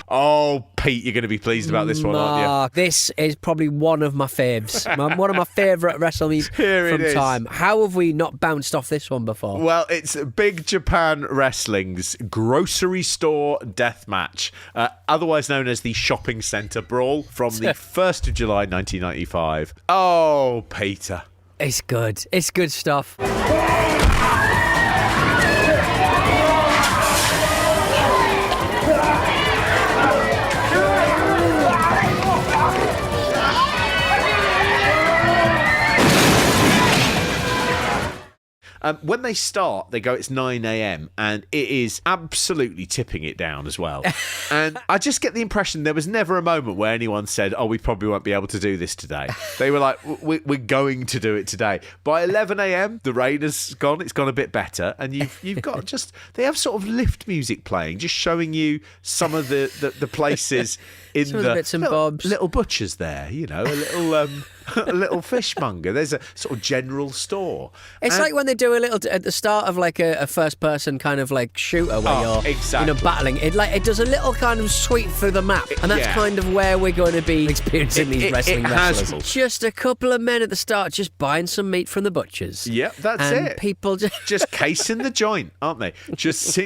Oh, Pete, you're going to be pleased about this one, aren't you? This is probably one of my faves. One of my favourite WrestleManias from time. How have we not bounced off this one before? Well, it's Big Japan Wrestling's grocery store death match, otherwise known as the Shopping Centre Brawl, from the 1st of July 1995. Oh, Peter. It's good. It's good stuff. When they start, they go, it's 9 a.m, and it is absolutely tipping it down as well. And I just get the impression there was never a moment where anyone said, oh, we probably won't be able to do this today. They were like, we're going to do it today. By 11 a.m, the rain has gone. It's gone a bit better. And you've got just, they have sort of lift music playing, just showing you some of the places in some the bits and bobs. Little butchers there, you know, a little... a little fishmonger. There's a sort of general store. It's like when they do a little at the start of like a first-person kind of like shooter where you're battling. It does a little kind of sweep through the map, and that's kind of where we're going to be experiencing these wrestling wrestlers. Just a couple of men at the start, just buying some meat from the butchers. Yep, that's and it. People just casing the joint, aren't they? Just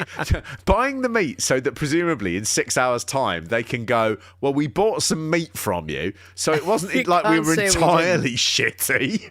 buying the meat so that presumably in 6 hours' time they can go, well, we bought some meat from you, so it wasn't like we were entirely shitty.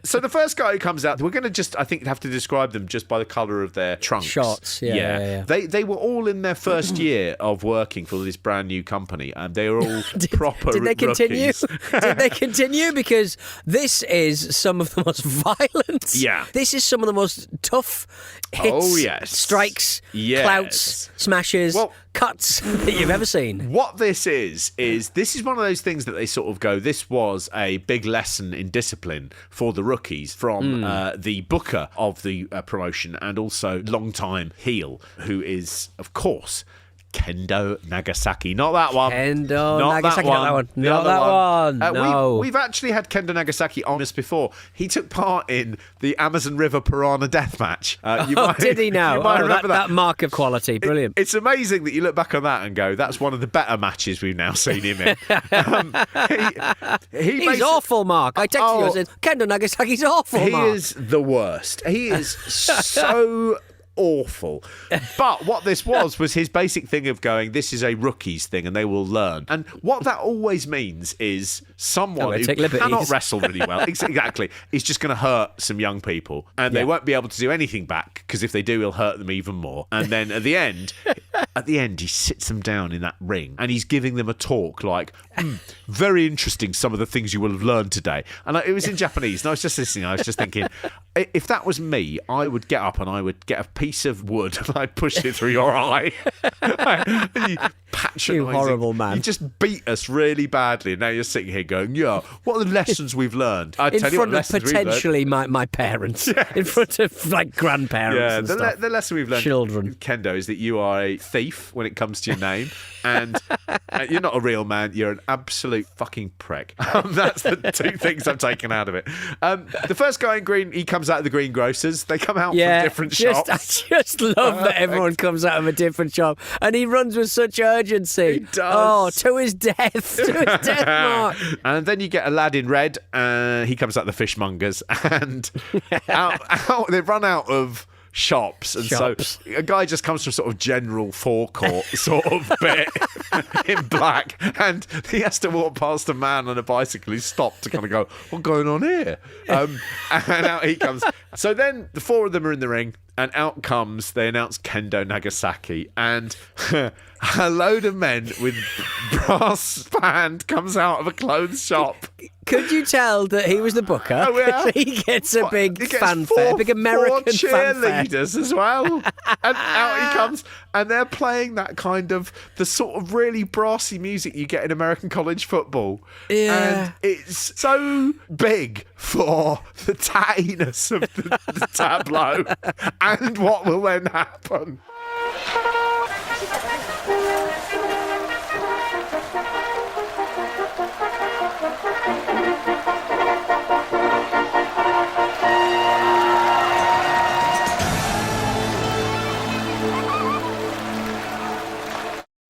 So the first guy who comes out, we're going to just, I think, have to describe them just by the colour of their trunks. Shorts, yeah. They were all in their first year of working for this brand new company, and they were all proper Did they continue? rookies. Did they continue? Because this is some of the most violent. Yeah. This is some of the most tough hits, strikes, clouts, smashes, cuts that you've ever seen. What this is one of those things that they sort of go, this was a big lesson in discipline for the rookies from the booker of the promotion and also long-time heel, who is, of course, Kendo Nagasaki. Not that one. Not that one. No. We've actually had Kendo Nagasaki on us before. He took part in the Amazon River Piranha death match. Did he now? You might remember that mark of quality. Brilliant. It's amazing that you look back on that and go, that's one of the better matches we've now seen him in. He's awful, Mark. I texted you and said, Kendo Nagasaki's awful, Mark. He is the worst. He is so... awful. But what this was his basic thing of going, this is a rookies thing and they will learn. And what that always means is someone who cannot wrestle really well, exactly, is just going to hurt some young people and they won't be able to do anything back, because if they do, he'll hurt them even more. And then at the end, he sits them down in that ring and he's giving them a talk like, very interesting, some of the things you will have learned today. And it was in Japanese and I was just listening, I was just thinking, if that was me, I would get up and I would get a piece of wood and I'd push it through your eye. You patronising. You horrible man. You just beat us really badly and now you're sitting here going, what are the lessons we've learned? In front of potentially my parents. Yes. In front of like grandparents and stuff. The lesson we've learned, children, Kendo, is that you are a thief when it comes to your name and you're not a real man, you're an absolute fucking prick. That's the two things I've taken out of it. The first guy in green, he comes out of the greengrocers. They come out from different shops. I just love that everyone comes out of a different shop and he runs with such urgency. He does. To his death. To his death, Mark. And then you get a lad in red. He comes out of the fishmongers and they run out of shops, and so a guy just comes from sort of general forecourt sort of bit in black, and he has to walk past a man on a bicycle who's stopped to kind of go, what's going on here? And out he comes. So then the four of them are in the ring, and out comes, they announce Kendo Nagasaki, and a load of men with brass band comes out of a clothes shop. Could you tell that he was the booker? Oh, yeah. He gets a big fanfare, big American cheerleaders as well. And out he comes, and they're playing that kind of, the sort of really brassy music you get in American college football. Yeah. And it's so big for the tattiness of the tableau and what will then happen.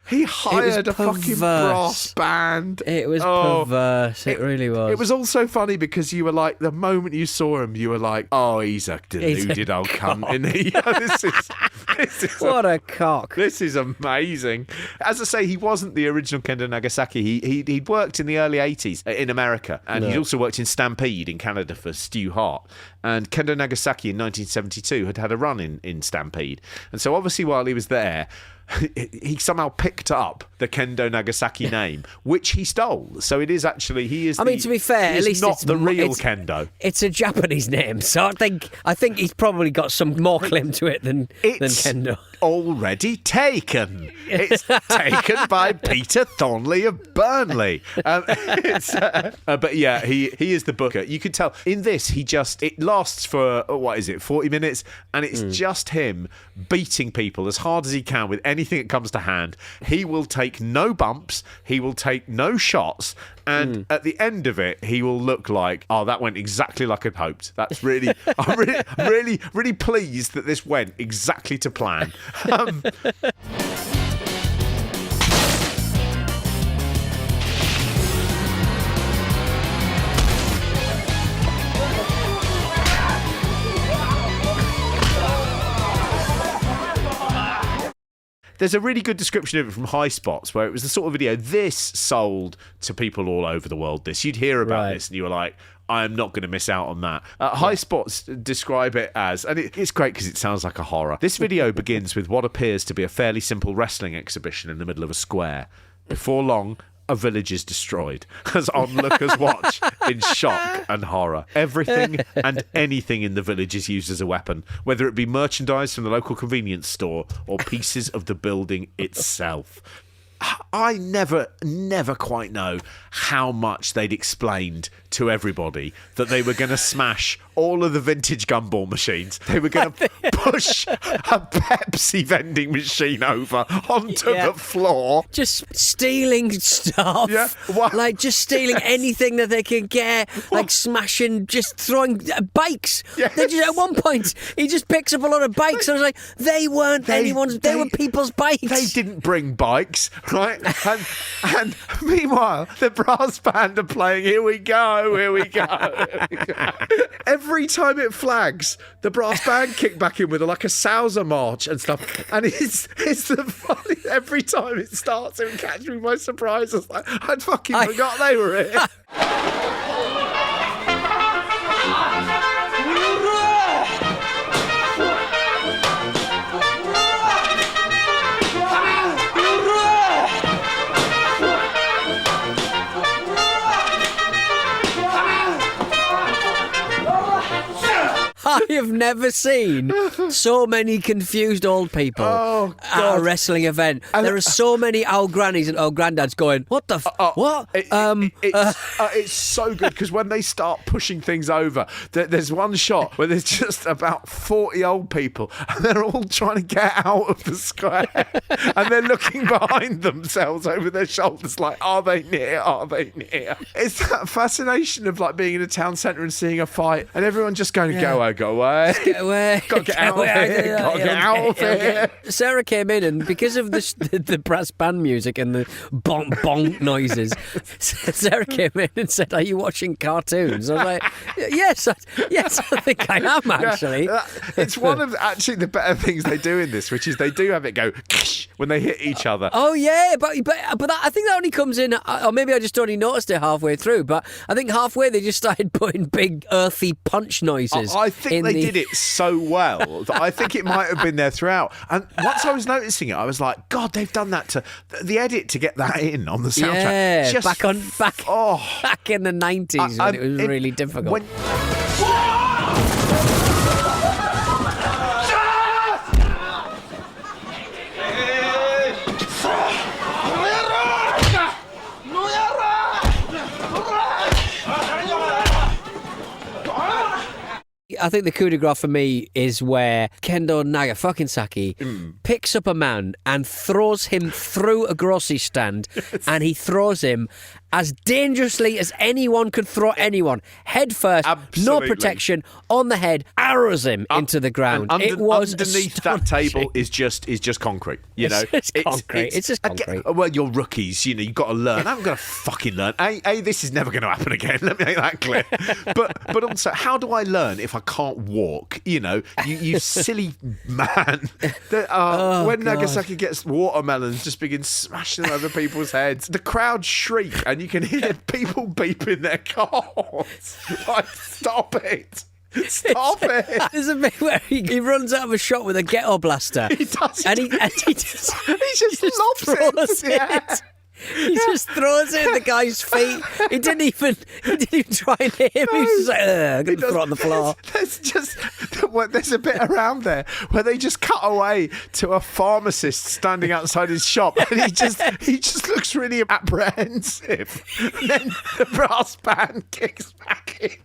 He hired a fucking brass band. It was perverse. It really was. It was also funny because you were like, the moment you saw him, you were like, oh, he's a deluded old cunt, isn't he? This is what a cock. This is amazing. As I say, he wasn't the original Kendo Nagasaki. He'd worked in the early 80s in America, and he'd also worked in Stampede in Canada for Stu Hart. And Kendo Nagasaki in 1972 had a run in Stampede. And so obviously while he was there, he somehow picked up the Kendo Nagasaki name, which he stole. So it is actually, to be fair, at least not the real Kendo. It's a Japanese name, so I think he's probably got some more claim to it than Kendo. Already taken. It's taken by Peter Thornley of Burnley. But yeah, he is the booker. You could tell in this, it lasts for 40 minutes, and it's just him beating people as hard as he can with anything that comes to hand. He will take no bumps, he will take no shots, and at the end of it, he will look like, oh, that went exactly like I'd hoped. That's really, I'm really pleased that this went exactly to plan. There's a really good description of it from High Spots, where it was the sort of video this sold to people all over the world. You'd hear about this and you were like, I'm not going to miss out on that. High Spots describe it as, and it's great because it sounds like a horror. This video begins with what appears to be a fairly simple wrestling exhibition in the middle of a square. Before long, a village is destroyed as onlookers watch in shock and horror. Everything and anything in the village is used as a weapon, whether it be merchandise from the local convenience store or pieces of the building itself. I never quite know how much they'd explained to everybody that they were going to smash all of the vintage gumball machines. They were going to push a Pepsi vending machine over onto the floor. Just stealing stuff. Yeah. Like, just stealing anything that they can get. Like, smashing, just throwing bikes. Yes. At one point, he just picks up a lot of bikes. I was like, they weren't anyone's, they were people's bikes. They didn't bring bikes, right? And meanwhile, the brass band are playing, here we go, here we go. Every time it flags, the brass band kick back in with like a Sousa march and stuff. And it's the funny, every time it starts, it would catch me by surprise. I was like, I'd fucking forgot they were here. I have never seen so many confused old people at a wrestling event. There are so many old grannies and old granddads going, what the what? It's so good because when they start pushing things over, there's one shot where there's just about 40 old people and they're all trying to get out of the square and they're looking behind themselves over their shoulders like, are they near? Are they near? It's that fascination of like being in a town centre and seeing a fight and everyone just going, go away. Get away. Got to get out of here. Got to get out of here. Sarah came in and because of the brass band music and the bonk bonk noises, Sarah came in and said, are you watching cartoons? I was like, yes, I think I am actually. Yeah, it's one of actually the better things they do in this, which is they do have it go when they hit each other. Oh yeah, but that, I think that only comes in, or maybe I just only noticed it halfway through, but I think halfway they just started putting big earthy punch noises. I think they did it so well that I think it might have been there throughout. And once I was noticing it, I was like, God, they've done that to the edit to get that in on the soundtrack. Yeah, back in the 90s when it was really difficult. I think the coup de grace for me is where Kendo Nagasaki picks up a man and throws him through a grocery stand, and he throws him as dangerously as anyone could throw anyone. Head first, no protection, on the head, arrows him into the ground. It was underneath that table is just concrete. You know, it's concrete. It's just concrete. Well, you're rookies. You know, you've got to learn. I'm going to fucking learn. This is never going to happen again. Let me make that clear. But also, how do I learn if I can't walk? You know, you silly man. When Nagasaki gets watermelons, just begins smashing them over people's heads. The crowd shriek, and you can hear people beeping their cars. Like, stop it. Stop it! There's a bit where he runs out of a shot with a ghetto blaster. He does. And he just lobs it into the air. He just throws it at the guy's feet. He didn't even try and hit him. He was just like, I'm going to throw it on the floor. There's a bit around there where they just cut away to a pharmacist standing outside his shop, and he just looks really apprehensive. And then the brass band kicks back in.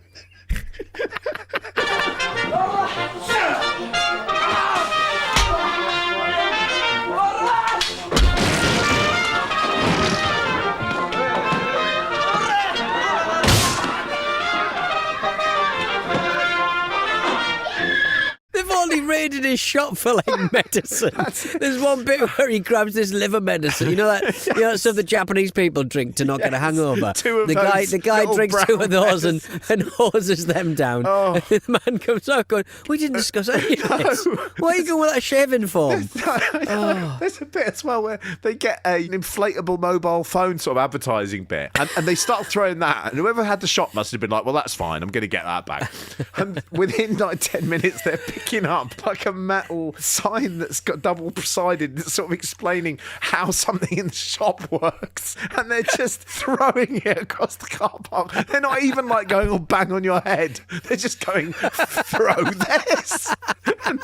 They've only raided his shop for like medicine. There's one bit where he grabs this liver medicine. You know that stuff that Japanese people drink to not get a hangover. The guy drinks 2 of those and hoses them down. Oh. And the man comes out going, "We didn't discuss any of this. Why are you going with that shaving foam?" There's a bit as well where they get an inflatable mobile phone sort of advertising bit, and they start throwing that, and whoever had the shop must have been like, well, that's fine, I'm going to get that back. And within like 10 minutes, they're picking up like a metal sign that's got double-sided, that's sort of explaining how something in the shop works, and they're just throwing it across the car park. They're not even like going, "Oh, bang on your head." They're just going, "Throw this." And,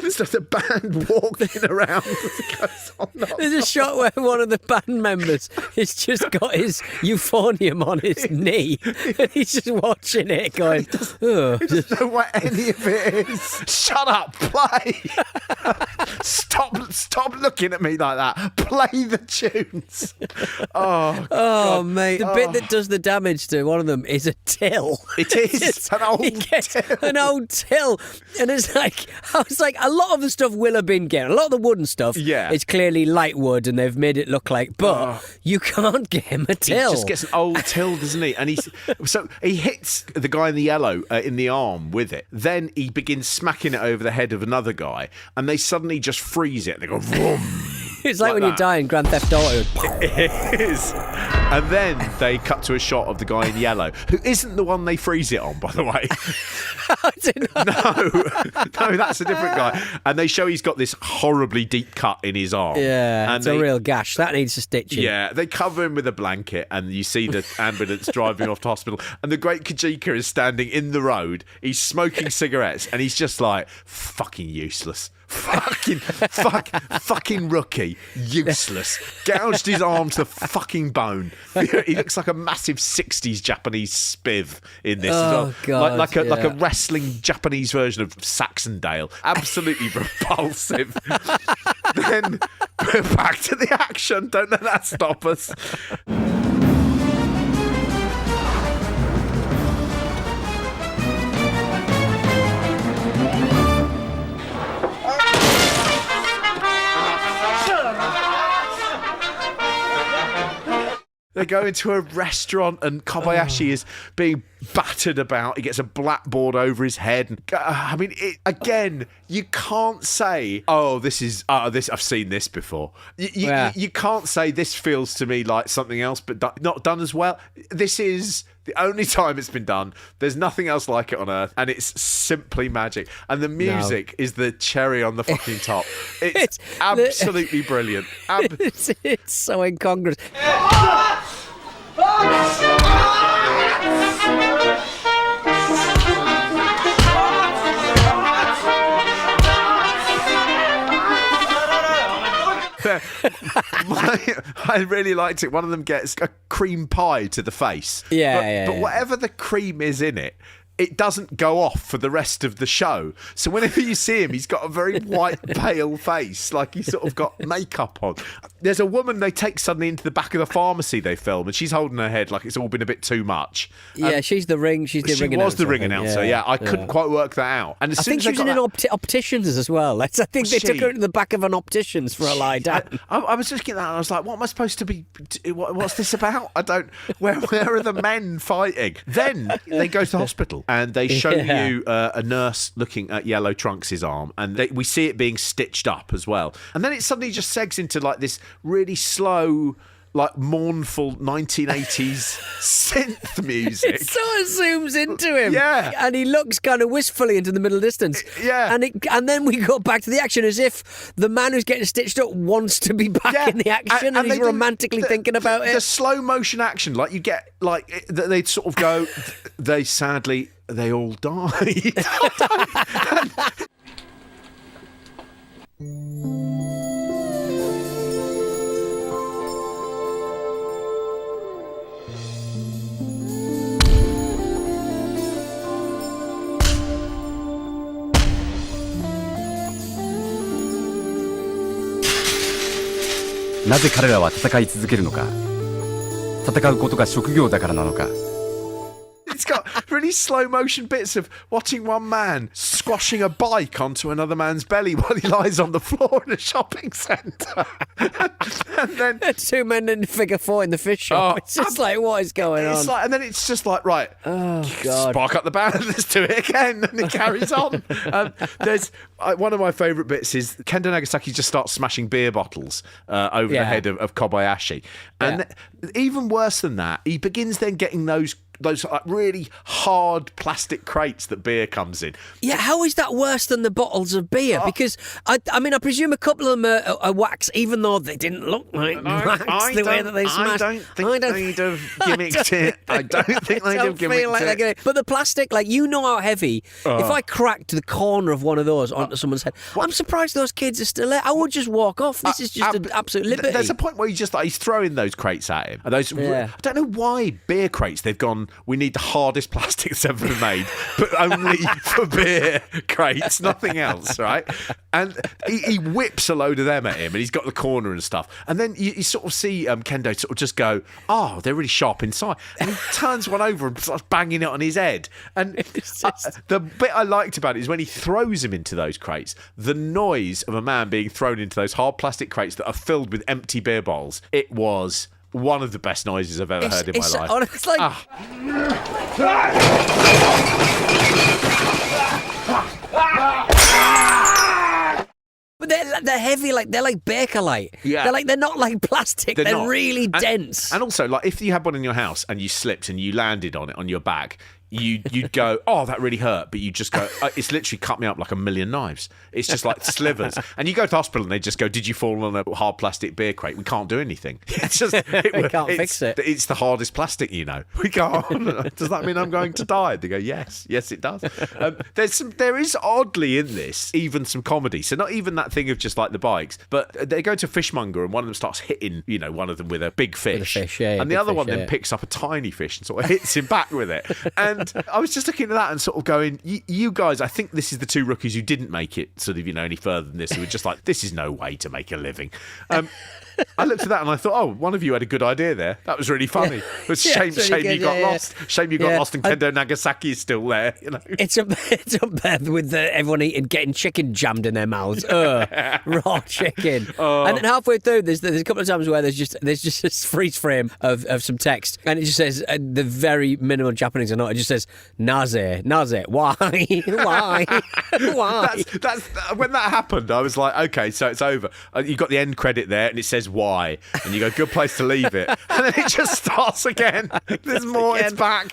there's just a band walking around as it goes on. There's a shot where one of the band members has just got his euphonium on his knee, and he's just watching it going, he doesn't know what any of it is. Shut up, play. Stop looking at me like that. Play the tunes. Oh mate, the bit that does the damage to one of them is a till. It is an old till, and it's like, I was like, a lot of the stuff will have been getting, a lot of the wooden stuff. Yeah, it's clearly light wood, and they've made it look like, but you can't get him a till. He just gets an old till, doesn't he? And he hits the guy in the yellow in the arm with it. Then he begins smacking it over the head of another guy, and they suddenly just freeze it. They go, vroom. It's like when you die in Grand Theft Auto. It is. And then they cut to a shot of the guy in yellow, who isn't the one they freeze it on, by the way. No, that's a different guy. And they show he's got this horribly deep cut in his arm. Yeah, and it's a real gash. That needs a stitching. Yeah, they cover him with a blanket, and you see the ambulance driving off to hospital. And the great Kajika is standing in the road. He's smoking cigarettes, and he's just like, fucking useless. Fucking rookie, useless. Gouged his arm to the fucking bone. He looks like a massive 60s Japanese spiv in this. Oh, God, like a wrestling Japanese version of Saxondale. Absolutely repulsive. Then we're back to the action. Don't let that stop us. They go into a restaurant, and Kobayashi is being battered about. He gets a blackboard over his head. And, I mean, again, you can't say, this I've seen this before. You can't say this feels to me like something else, but not done as well. This is the only time it's been done. There's nothing else like it on earth, and it's simply magic. And the music is the cherry on the fucking top. It's absolutely brilliant. It's so incongruous. I really liked it. One of them gets a cream pie to the face. But whatever the cream is in it, it doesn't go off for the rest of the show. So whenever you see him, he's got a very white, pale face, like he's sort of got makeup on. There's a woman they take suddenly into the back of the pharmacy they film, and she's holding her head like it's all been a bit too much. Yeah, she's the ring. She was the ring announcer. Yeah, I couldn't quite work that out. And I think she was in an opticians as well. I think they took her into the back of an opticians for a lie down. I was looking at that and I was like, what am I supposed to be? What's this about? I don't. Where are the men fighting? Then they go to the hospital and they show you a nurse looking at Yellow Trunks' arm, and we see it being stitched up as well. And then it suddenly just segs into like this really slow, like mournful 1980s synth music. It sort of zooms into him. Yeah. And he looks kind of wistfully into the middle distance. Yeah. And then we go back to the action as if the man who's getting stitched up wants to be back in the action and he's romantically thinking about it. The slow motion action, like you get, like they'd sort of go, they all died.「なぜ彼らは戦い続けるのか」「戦うことが職業だからなのか」 It's got really slow motion bits of watching one man squashing a bike onto another man's belly while he lies on the floor in a shopping centre. And then two men in figure four in the fish shop. It's just like, what is going on? Like, and then it's just like, right, oh God, spark up the band, let's do it again, and it carries on. There's one of my favourite bits is Kendo Nagasaki just starts smashing beer bottles over the head of Kobayashi, and even worse than that, he begins then getting those like really hard plastic crates that beer comes in. Yeah, how is that worse than the bottles of beer? Because I mean, I presume a couple of them are wax, even though they didn't look like wax the way that they smashed. I don't think they'd have gimmicked it. I don't think they'd have gimmicked it. But the plastic, like, you know how heavy. If I cracked the corner of one of those onto someone's head, I'm surprised those kids are still there. I would just walk off. This is just an absolute liberty. There's a point where he's throwing those crates at him. And those, I don't know why beer crates, they've gone, we need the hardest plastic that's ever been made, but only for beer crates, nothing else, right? And he whips a load of them at him, and he's got the corner and stuff. And then you sort of see Kendo sort of just go, oh, they're really sharp inside. And he turns one over and starts banging it on his head. And the bit I liked about it is when he throws him into those crates, the noise of a man being thrown into those hard plastic crates that are filled with empty beer bottles, it was one of the best noises I've ever heard in my life. It's like... But they're heavy, like they're like Bakelite. Yeah. They're not like plastic. They're not. Really dense. And also, like, if you had one in your house and you slipped and you landed on it on your back, you'd go, oh, that really hurt, but you just go, it's literally cut me up like a million knives. It's just like slivers. And you go to the hospital and they just go, did you fall on a hard plastic beer crate? We can't do anything. It's just we can't fix it. It's the hardest plastic, you know. We can't. Does that mean I'm going to die? They go, yes, it does. There is oddly in this even some comedy. So not even that thing of just like the bikes, but they go to a fishmonger and one of them starts hitting, one of them with a big fish, and the other one then picks up a tiny fish and sort of hits him back with it. And I was just looking at that and sort of going, you guys, I think this is the two rookies who didn't make it sort of, any further than this, who were just like, this is no way to make a living. I looked at that and I thought, oh, one of you had a good idea there. That was really funny. But shame you got lost. Shame you got lost and Kendo Nagasaki is still there. It's up there with everyone getting chicken jammed in their mouths. Raw chicken. And then halfway through, there's a couple of times where there's just this freeze frame of some text, and it just says the very minimal Japanese I know. It just says naze, why, why, why. That's when that happened. I was like, okay, so it's over. You got the end credit there, and it says why, and you go, good place to leave it, and then it just starts again. There's more. It's back.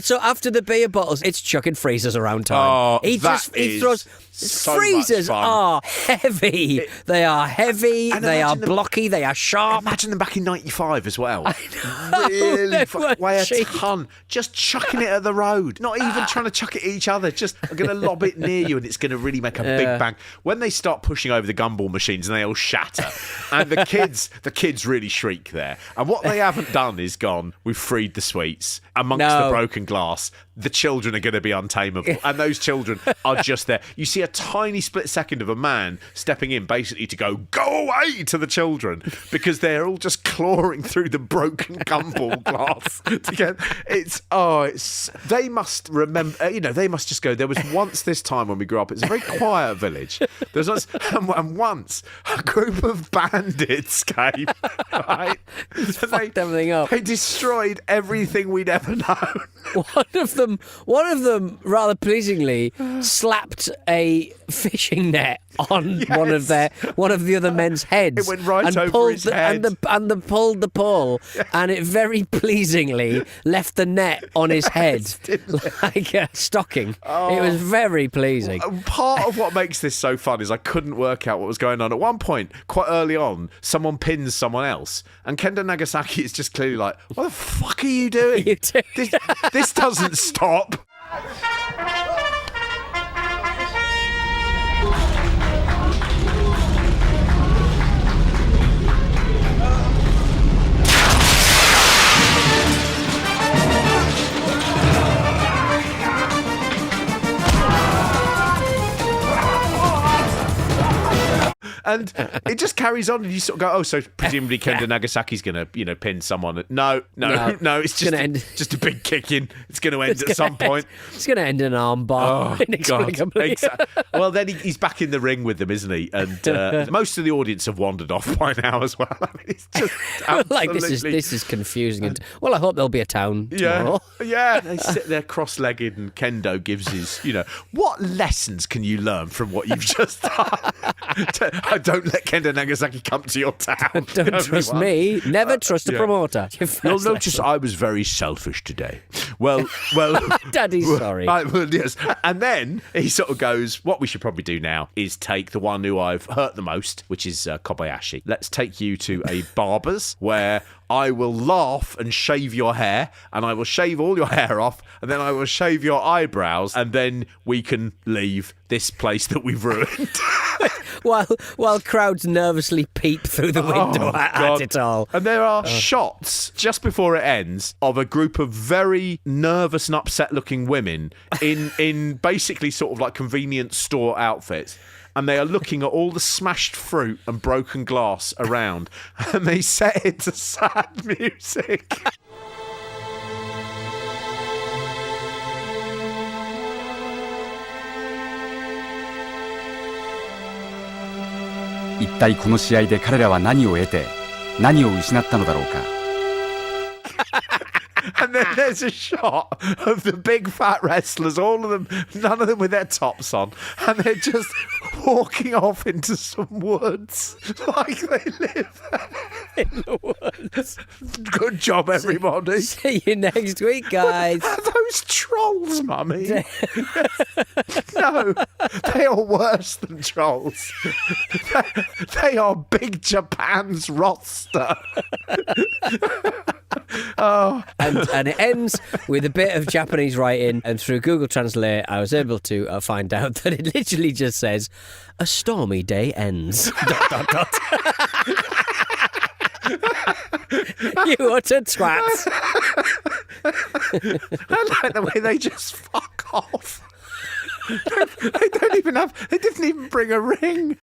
So after the beer bottles, it's chucking freezers around town. Oh, he throws. so Freezers much fun. are heavy. They are heavy. They are blocky. They are sharp. Imagine them back in '95 as well. I know. Really weren't weigh a cheap. ton. Just chucking it at the road. Not even trying to chuck it at each other. Just I'm going to lob it near you, and it's going to really make a big bang. When they start pushing over the gumball machines, and they all shatter, and the kids really shriek there. And what they haven't done is gone. We've freed the sweets amongst the broken glass. The children are going to be untamable, and those children are just there. You see a tiny split second of a man stepping in, basically to go away to the children, because they're all just clawing through the broken gumball glass to get. They must remember. They must just go. There was once this time when we grew up. It's a very quiet village. There's once, and once a group of bandits came. Right, Fucked everything up. They destroyed everything we'd ever known. One of them, rather pleasingly, slapped a fishing net on one of the other men's heads. It went right and over pulled his head. and pulled the pull, and it very pleasingly left the net on his head like a stocking. It was very pleasing. Part of what makes this so fun is I couldn't work out what was going on. At one point, quite early on, someone pins someone else, and Kendo Nagasaki is just clearly like, "What the fuck are you doing? This doesn't stop." And it just carries on, and you sort of go, "Oh, so presumably Kendo Nagasaki's going to, pin someone." No, it's just a big kicking. It's going to end at some point. It's going to end in an armbar, inexplicably. Well, then he's back in the ring with them, isn't he? And most of the audience have wandered off by now as well. I mean, it's just absolutely... this is confusing. And well, I hope there'll be a town tomorrow. Yeah. They sit there cross-legged, and Kendo gives his, what lessons can you learn from what you've just done? Don't let Kendo Nagasaki come to your town. Don't trust me. Never trust a promoter. You'll notice I was very selfish today. Well, Daddy's sorry. Yes. And then he sort of goes, what we should probably do now is take the one who I've hurt the most, which is Kobayashi. Let's take you to a barber's where I will laugh and shave your hair, and I will shave all your hair off, and then I will shave your eyebrows, and then we can leave this place that we've ruined. While crowds nervously peep through the window at it all. And there are shots just before it ends of a group of very nervous and upset looking women in basically sort of like convenience store outfits. And they are looking at all the smashed fruit and broken glass around, and they set it to sad music.一体この試合で彼らは何を得て何を失ったのだろうか。And then there's a shot of the big fat wrestlers, all of them, none of them with their tops on, and they're just walking off into some woods like they live in the woods. Good job, everybody. See you next week, guys. Are those trolls, Mummy? No, they are worse than trolls. They are Big Japan's roster. And it ends with a bit of Japanese writing, and through Google Translate I was able to find out that it literally just says, "A stormy day ends." ... You utter twats. I like the way they just fuck off. They didn't even bring a ring.